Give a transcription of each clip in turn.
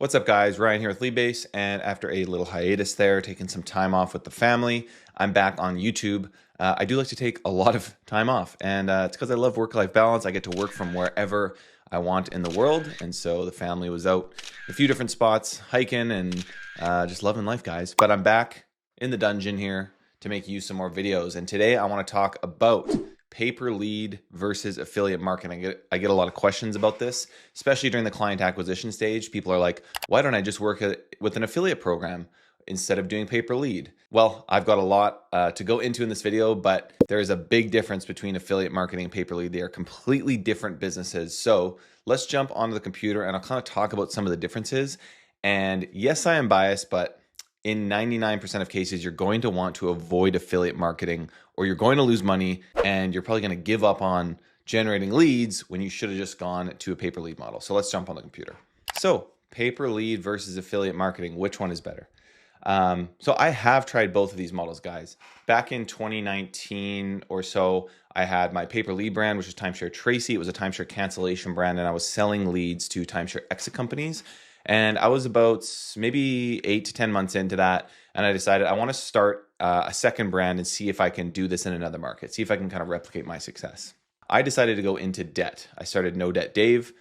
What's up, guys? Ryan here with Leadbase, and after a little hiatus there, taking some time off with the family, I'm back on YouTube. I do like to take a lot of time off, and it's because I love work-life balance. I get to work from wherever I want in the world, and so the family was out a few different spots, hiking, and just loving life, guys. But I'm back in the dungeon here to make you some more videos, and today I want to talk about pay-per lead versus affiliate marketing. I get a lot of questions about this, especially during the client acquisition stage. People are like, why don't I just work with an affiliate program instead of doing pay-per-lead? Well, I've got a lot to go into in this video, but there is a big difference between affiliate marketing and pay-per-lead. They are completely different businesses. So let's jump onto the computer and I'll kind of talk about some of the differences. And yes, I am biased, but in 99% of cases, you're going to want to avoid affiliate marketing, or you're going to lose money and you're probably going to give up on generating leads when you should have just gone to a pay-per-lead model. So let's jump on the computer. So pay-per-lead versus affiliate marketing, which one is better? So I have tried both of these models, guys. Back in 2019 or so, I had my pay-per-lead brand, which was Timeshare Tracy. It was a timeshare cancellation brand, and I was selling leads to timeshare exit companies. And I was about maybe 8 to 10 months into that. And I decided I want to start a second brand and see if I can do this in another market, see if I can kind of replicate my success. I decided to go into debt. I started No Debt Dave.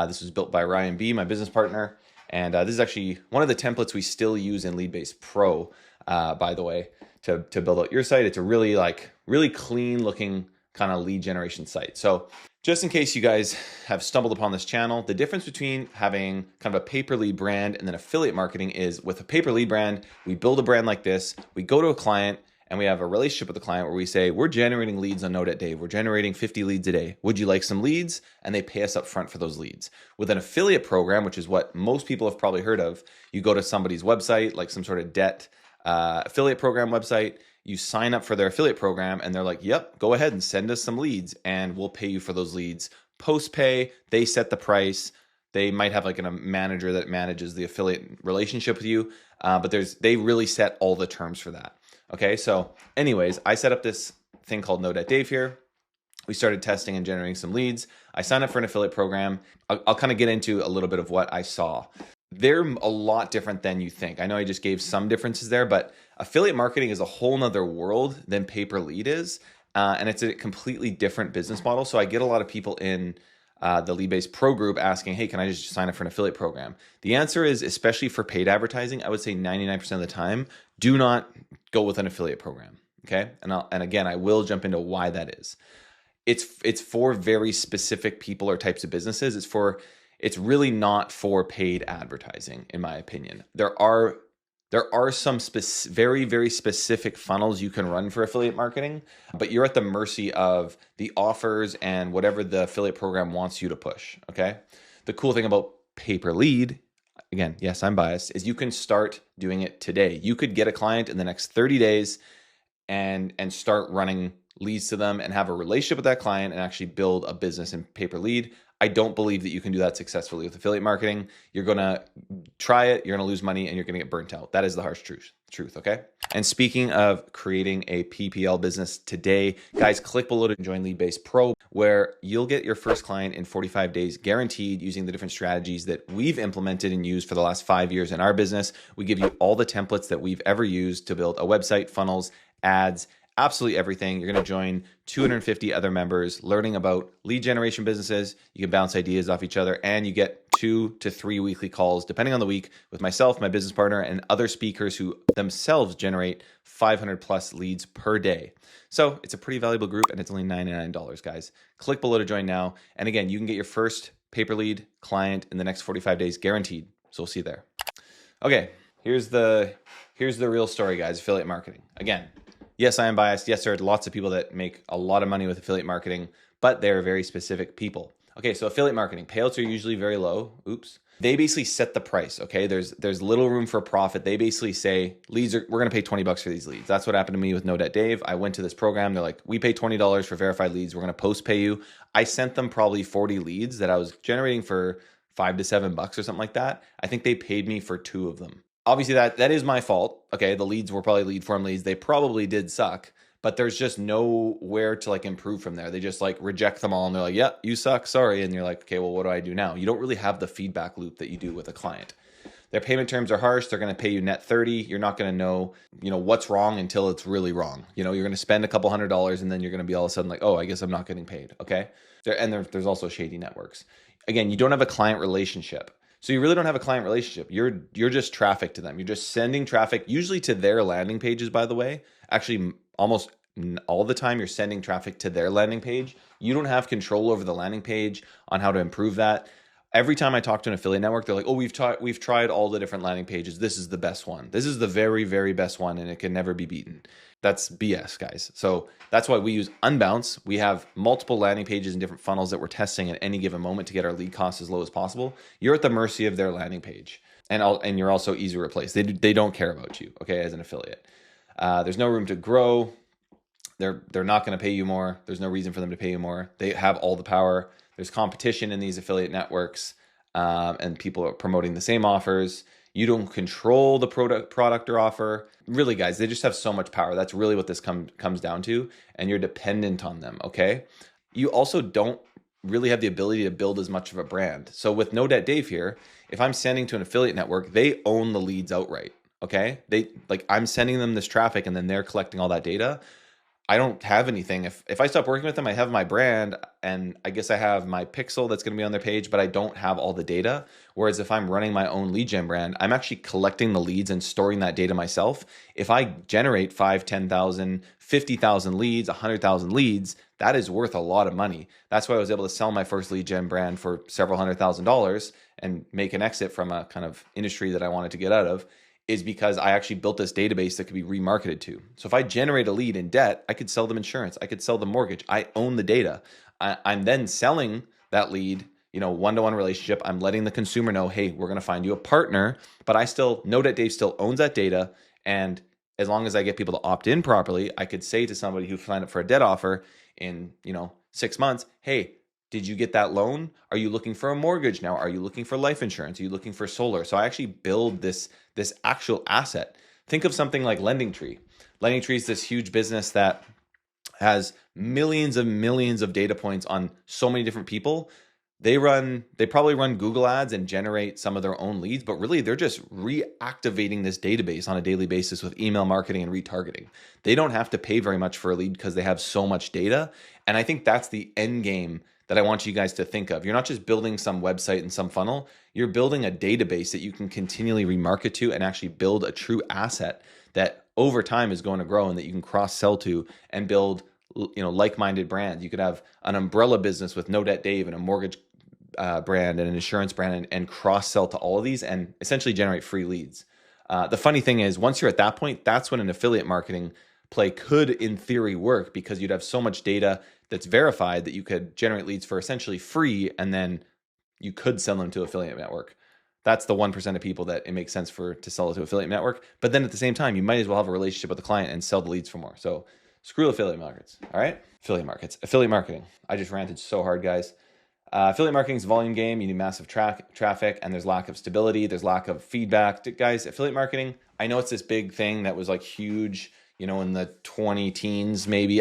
This was built by Ryan B., my business partner. And this is actually one of the templates we still use in Leadbase Pro, by the way, to build out your site. It's a really clean looking kind of lead generation site. So just in case you guys have stumbled upon this channel, the difference between having kind of a pay-per-lead brand and then affiliate marketing is, with a pay-per-lead brand, we build a brand like this, we go to a client and we have a relationship with the client where we say, we're generating leads on No Debt Dave. We're generating 50 leads a day. Would you like some leads? And they pay us up front for those leads. With an affiliate program, which is what most people have probably heard of, you go to somebody's website, like some sort of debt affiliate program website, you sign up for their affiliate program and they're like, yep, go ahead and send us some leads and we'll pay you for those leads. Post pay, they set the price. They might have like a manager that manages the affiliate relationship with you, but they really set all the terms for that. Okay, so anyways, I set up this thing called No Debt Dave here. We started testing and generating some leads. I signed up for an affiliate program. I'll kind of get into a little bit of what I saw. They're a lot different than you think. I know I just gave some differences there, but affiliate marketing is a whole nother world than pay-per-lead is. And it's a completely different business model. So I get a lot of people in the Leadbase Pro group asking, hey, can I just sign up for an affiliate program? The answer is, especially for paid advertising, I would say 99% of the time, do not go with an affiliate program. Okay. And again, I will jump into why that is. It's for very specific people or types of businesses. It's really not for paid advertising, in my opinion. There are some very, very specific funnels you can run for affiliate marketing, but you're at the mercy of the offers and whatever the affiliate program wants you to push, okay? The cool thing about pay-per-lead, again, yes, I'm biased, is you can start doing it today. You could get a client in the next 30 days and start running leads to them and have a relationship with that client and actually build a business in pay-per-lead. I don't believe that you can do that successfully with affiliate marketing. You're going to try it, you're going to lose money, and you're going to get burnt out. That is the harsh truth, okay? And speaking of creating a PPL business today, guys, click below to join Leadbase Pro, where you'll get your first client in 45 days guaranteed using the different strategies that we've implemented and used for the last 5 years in our business. We give you all the templates that we've ever used to build a website, funnels, ads, absolutely everything. You're going to join 250 other members learning about lead generation businesses. You can bounce ideas off each other, and you get 2 to 3 weekly calls, depending on the week, with myself, my business partner, and other speakers who themselves generate 500 plus leads per day. So it's a pretty valuable group, and it's only $99, guys. Click below to join now. And again, you can get your first pay-per-lead client in the next 45 days guaranteed. So we'll see you there. Okay, here's the real story, guys. Affiliate marketing. Again, yes, I am biased. Yes, there are lots of people that make a lot of money with affiliate marketing, but they're very specific people. Okay, so affiliate marketing, payouts are usually very low. Oops. They basically set the price, okay? There's little room for profit. They basically say, we're gonna pay $20 for these leads. That's what happened to me with No Debt Dave. I went to this program. They're like, we pay $20 for verified leads. We're gonna post pay you. I sent them probably 40 leads that I was generating for $5 to $7 or something like that. I think they paid me for 2 of them. Obviously, that is my fault. Okay, the leads were probably lead form leads. They probably did suck, but there's just nowhere to like improve from there. They just like reject them all and they're like, yeah, you suck, sorry. And you're like, okay, well, what do I do now? You don't really have the feedback loop that you do with a client. Their payment terms are harsh. They're going to pay you net 30. You're not going to know, what's wrong until it's really wrong. You're going to spend a couple $100 and then you're going to be all of a sudden like, oh, I guess I'm not getting paid. Okay. There's also shady networks. Again, you don't have a client relationship. So you really don't have a client relationship. You're just traffic to them. You're just sending traffic, usually to their landing pages, by the way. Actually, almost all the time you're sending traffic to their landing page. You don't have control over the landing page on how to improve that. Every time I talk to an affiliate network, they're like, oh, we've tried all the different landing pages. This is the best one. This is the very, very best one, and it can never be beaten. That's BS, guys. So that's why we use Unbounce. We have multiple landing pages and different funnels that we're testing at any given moment to get our lead costs as low as possible. You're at the mercy of their landing page, and you're also easy to replace. They don't care about you, okay, as an affiliate. There's no room to grow. They're not going to pay you more. There's no reason for them to pay you more. They have all the power. There's competition in these affiliate networks, and people are promoting the same offers. You don't control the product or offer. Really, guys, they just have so much power. That's really what this comes down to, and you're dependent on them, okay? You also don't really have the ability to build as much of a brand. So with No Debt Dave here, if I'm sending to an affiliate network, they own the leads outright, okay? I'm sending them this traffic, and then they're collecting all that data. I don't have anything. If I stop working with them, I have my brand, and I guess I have my pixel that's going to be on their page, but I don't have all the data. Whereas if I'm running my own lead gen brand, I'm actually collecting the leads and storing that data myself. If I generate 5, 10,000, 50,000 leads, 100,000 leads, that is worth a lot of money. That's why I was able to sell my first lead gen brand for several $100,000 and make an exit from a kind of industry that I wanted to get out of, is because I actually built this database that could be remarketed to. So if I generate a lead in debt, I could sell them insurance. I could sell them mortgage. I own the data. I'm then selling that lead, one-to-one relationship. I'm letting the consumer know, hey, we're going to find you a partner, but No Debt Dave still owns that data. And as long as I get people to opt in properly, I could say to somebody who signed up for a debt offer in, 6 months, hey, did you get that loan? Are you looking for a mortgage now? Are you looking for life insurance? Are you looking for solar? So I actually build this actual asset. Think of something like LendingTree. LendingTree is this huge business that has millions and millions of data points on so many different people. They probably run Google ads and generate some of their own leads, but really they're just reactivating this database on a daily basis with email marketing and retargeting. They don't have to pay very much for a lead because they have so much data. And I think that's the end game that I want you guys to think of. You're not just building some website and some funnel. You're building a database that you can continually remarket to and actually build a true asset that over time is going to grow and that you can cross-sell to and build, like-minded brands. You could have an umbrella business with No Debt Dave and a mortgage brand and an insurance brand and cross-sell to all of these and essentially generate free leads. The funny thing is, once you're at that point, that's when an affiliate marketing play could, in theory, work because you'd have so much data that's verified that you could generate leads for essentially free, and then you could sell them to affiliate network. That's the 1% of people that it makes sense to sell it to affiliate network. But then at the same time, you might as well have a relationship with the client and sell the leads for more. So screw affiliate markets. All right, affiliate marketing. I just ranted so hard, guys. Affiliate marketing is a volume game. You need massive traffic, and there's lack of stability. There's lack of feedback. Guys, affiliate marketing, I know it's this big thing that was like huge, in the 20 teens, maybe,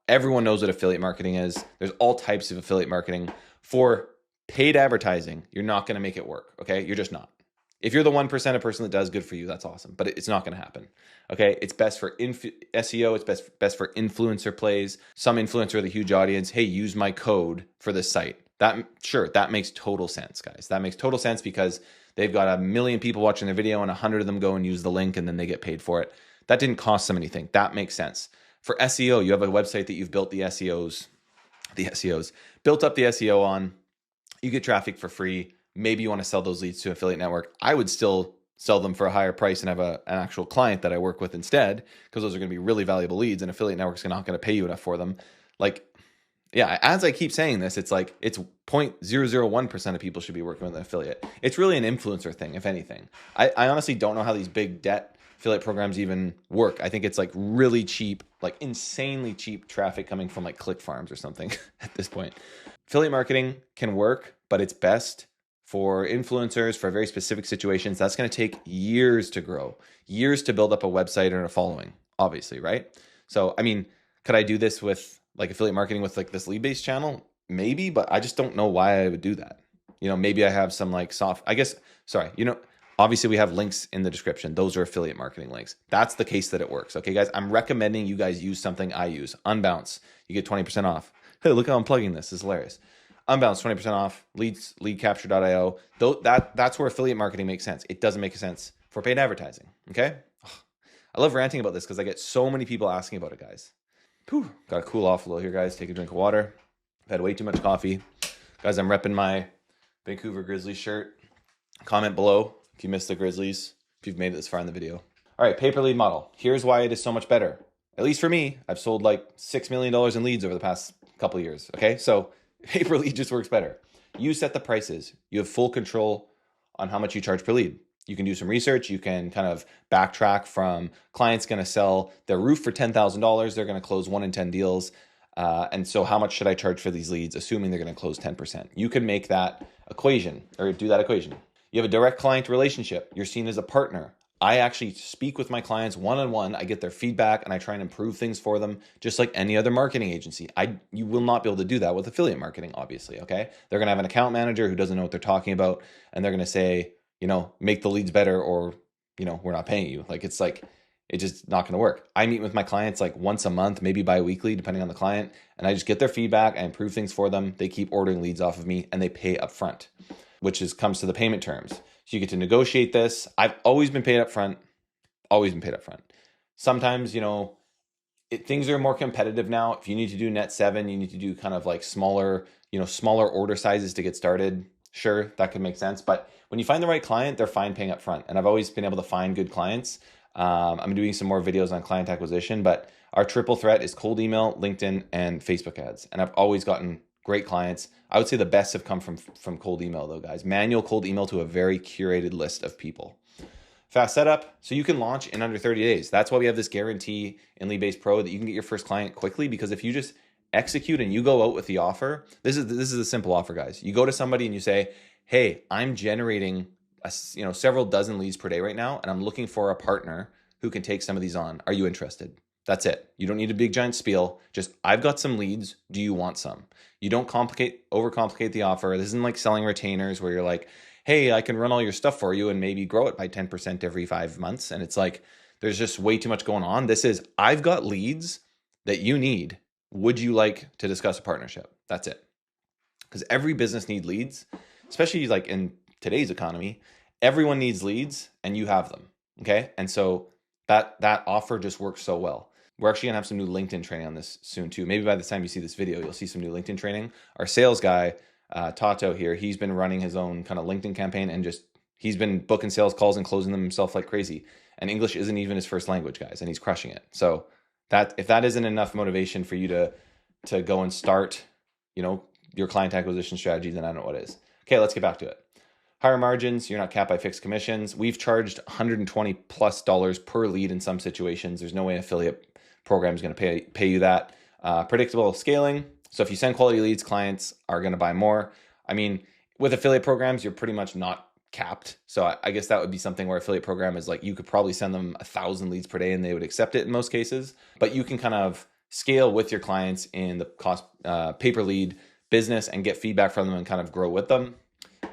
everyone knows what affiliate marketing is. There's all types of affiliate marketing. For paid advertising, you're not going to make it work, okay? You're just not. If you're the 1% of person that does, good for you. That's awesome. But it's not going to happen, okay? It's best for SEO. It's best for influencer plays. Some influencer with a huge audience, hey, use my code for this site. That makes total sense, guys. That makes total sense because they've got 1 million people watching their video and 100 of them go and use the link and then they get paid for it. That didn't cost them anything. That makes sense. For SEO, you have a website that you've built the SEOs built up the SEO on. You get traffic for free. Maybe you want to sell those leads to an affiliate network. I would still sell them for a higher price and have an actual client that I work with instead, because those are going to be really valuable leads, and affiliate networks are not going to pay you enough for them. As I keep saying this, it's 0.001% of people should be working with an affiliate. It's really an influencer thing, if anything. I honestly don't know how these big debt affiliate programs even work. I think it's like really cheap, like insanely cheap traffic coming from like click farms or something at this point. Affiliate marketing can work, but it's best for influencers, for very specific situations. That's going to take years to grow, years to build up a website and a following, obviously, right? So, could I do this with like affiliate marketing with like this Leadbase channel? Maybe, but I just don't know why I would do that. Maybe I have some like Obviously, we have links in the description. Those are affiliate marketing links. That's the case that it works. Okay, guys, I'm recommending you guys use something I use. Unbounce. You get 20% off. Hey, look how I'm plugging this. This is hilarious. Unbounce, 20% off. Leadcapture.io. That's where affiliate marketing makes sense. It doesn't make sense for paid advertising. Okay? I love ranting about this because I get so many people asking about it, guys. Whew. Got to cool off a little here, guys. Take a drink of water. I've had way too much coffee. Guys, I'm repping my Vancouver Grizzlies shirt. Comment below if you missed the Grizzlies, if you've made it this far in the video. All right, pay-per-lead model. Here's why it is so much better. At least for me, I've sold like $6 million in leads over the past couple of years, okay? So pay-per-lead just works better. You set the prices. You have full control on how much you charge per lead. You can do some research. You can kind of backtrack from clients going to sell their roof for $10,000. They're going to close 1 in 10 deals. And so how much should I charge for these leads, assuming they're going to close 10%? You can make that equation or do that equation. You have a direct client relationship. You're seen as a partner. I actually speak with my clients one-on-one. I get their feedback and I try and improve things for them, just like any other marketing agency. You will not be able to do that with affiliate marketing, obviously, okay? They're going to have an account manager who doesn't know what they're talking about, and they're going to say, make the leads better, or, we're not paying you. It's just not going to work. I meet with my clients like once a month, maybe bi-weekly, depending on the client, and I just get their feedback. I improve things for them. They keep ordering leads off of me, and they pay upfront, which comes to the payment terms. So you get to negotiate this. I've always been paid upfront. Sometimes, things are more competitive now. If you need to do net 7, you need to do kind of like smaller order sizes to get started. Sure, that could make sense. But when you find the right client, they're fine paying upfront. And I've always been able to find good clients. I'm doing some more videos on client acquisition, but our triple threat is cold email, LinkedIn, and Facebook ads. And I've always gotten great clients. I would say the best have come from cold email though, guys. Manual cold email to a very curated list of people. Fast setup, so you can launch in under 30 days. That's why we have this guarantee in Leadbase Pro that you can get your first client quickly, because if you just execute and you go out with the offer, this is a simple offer, guys. You go to somebody and you say, hey, I'm generating several dozen leads per day right now, and I'm looking for a partner who can take some of these on. Are you interested? That's it. You don't need a big giant spiel. Just, I've got some leads. Do you want some? You don't overcomplicate the offer. This isn't like selling retainers where you're like, hey, I can run all your stuff for you and maybe grow it by 10% every 5 months. And it's like, there's just way too much going on. This is, I've got leads that you need. Would you like to discuss a partnership? That's it. Because every business needs leads, especially like in today's economy. Everyone needs leads and you have them. Okay. And so that offer just works so well. We're actually gonna have some new LinkedIn training on this soon too. Maybe by the time you see this video, you'll see some new LinkedIn training. Our sales guy, Tato here, he's been running his own kind of LinkedIn campaign, and he's been booking sales calls and closing them himself like crazy. And English isn't even his first language, guys, and he's crushing it. So if that isn't enough motivation for you to go and start, your client acquisition strategy, then I don't know what is. Okay, let's get back to it. Higher margins, you're not capped by fixed commissions. We've charged $120+ per lead in some situations. There's no way an affiliate program is going to pay you that. Predictable scaling. So if you send quality leads, clients are going to buy more. I mean, with affiliate programs, you're pretty much not capped. So I guess that would be something where affiliate program is like, you could probably send them 1,000 leads per day and they would accept it in most cases. But you can kind of scale with your clients in the cost pay-per-lead business and get feedback from them and kind of grow with them.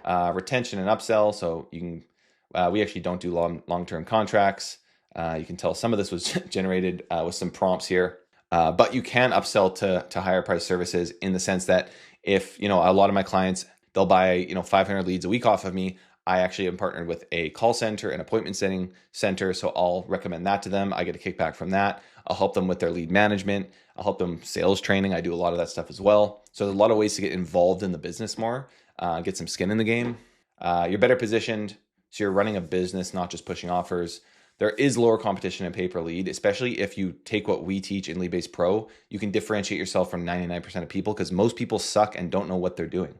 Retention and upsell. So you can, we actually don't do long-term contracts. You can tell some of this was generated with some prompts here, but you can upsell to higher price services in the sense that if, a lot of my clients, they'll buy, 500 leads a week off of me. I actually am partnered with a call center, an appointment setting center. So I'll recommend that to them. I get a kickback from that. I'll help them with their lead management. I'll help them sales training. I do a lot of that stuff as well. So there's a lot of ways to get involved in the business more, get some skin in the game. You're better positioned. So you're running a business, not just pushing offers. There is lower competition in pay-per-lead, especially if you take what we teach in Leadbase Pro. You can differentiate yourself from 99% of people because most people suck and don't know what they're doing.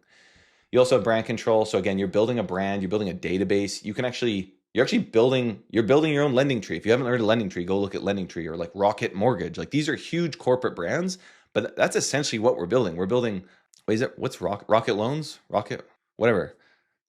You also have brand control. So again, you're building a brand, you're building a database. You're actually building your own lending tree. If you haven't heard of lending tree, go look at lending tree or like Rocket Mortgage. Like these are huge corporate brands, but that's essentially what we're building. We're building, what's Rocket Loans? Rocket, whatever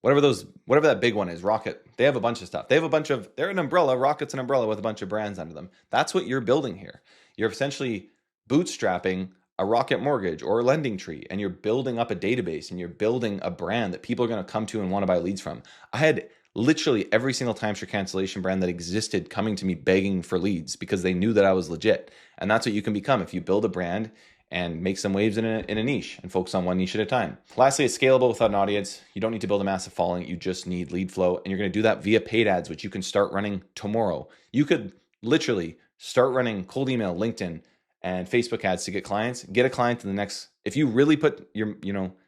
that big one is, Rocket. They have a bunch of stuff. They're an umbrella. Rocket's an umbrella with a bunch of brands under them. That's what you're building here. You're essentially bootstrapping a Rocket Mortgage or a lending tree, and you're building up a database and you're building a brand that people are going to come to and want to buy leads from. I had literally every single timeshare cancellation brand that existed coming to me begging for leads because they knew that I was legit. And that's what you can become if you build a brand and make some waves in a niche and focus on one niche at a time. Lastly, it's scalable without an audience. You don't need to build a massive following. You just need lead flow. And you're going to do that via paid ads, which you can start running tomorrow. You could literally start running cold email, LinkedIn, and Facebook ads to get clients. Get a client in the next, if you really put your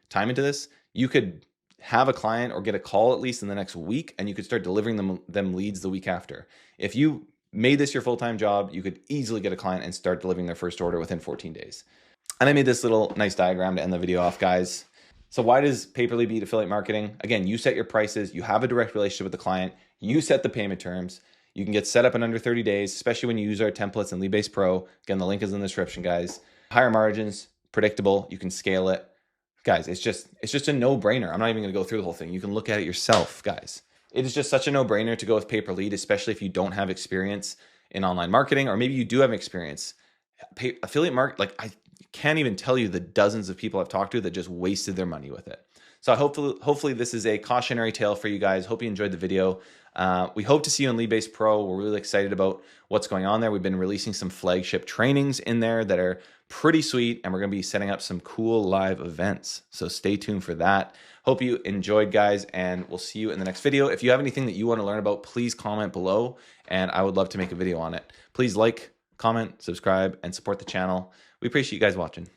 time into this, you could have a client or get a call at least in the next week, and you could start delivering them leads the week after. If you made this your full-time job, you could easily get a client and start delivering their first order within 14 days. And I made this little nice diagram to end the video off, guys. So why does Paperly beat affiliate marketing? Again, you set your prices, you have a direct relationship with the client, you set the payment terms, you can get set up in under 30 days, especially when you use our templates in Leadbase Pro. Again, the link is in the description, guys. Higher margins, predictable, you can scale it. Guys, it's just a no-brainer. I'm not even gonna go through the whole thing. You can look at it yourself, guys. It is just such a no-brainer to go with pay-per-lead, especially if you don't have experience in online marketing, or maybe you do have experience. Affiliate market, I can't even tell you the dozens of people I've talked to that just wasted their money with it. So hopefully this is a cautionary tale for you guys. Hope you enjoyed the video. We hope to see you in Leadbase Pro. We're really excited about what's going on there. We've been releasing some flagship trainings in there that are pretty sweet, and we're going to be setting up some cool live events. So stay tuned for that. Hope you enjoyed, guys, and we'll see you in the next video. If you have anything that you want to learn about, please comment below, and I would love to make a video on it. Please like, comment, subscribe, and support the channel. We appreciate you guys watching.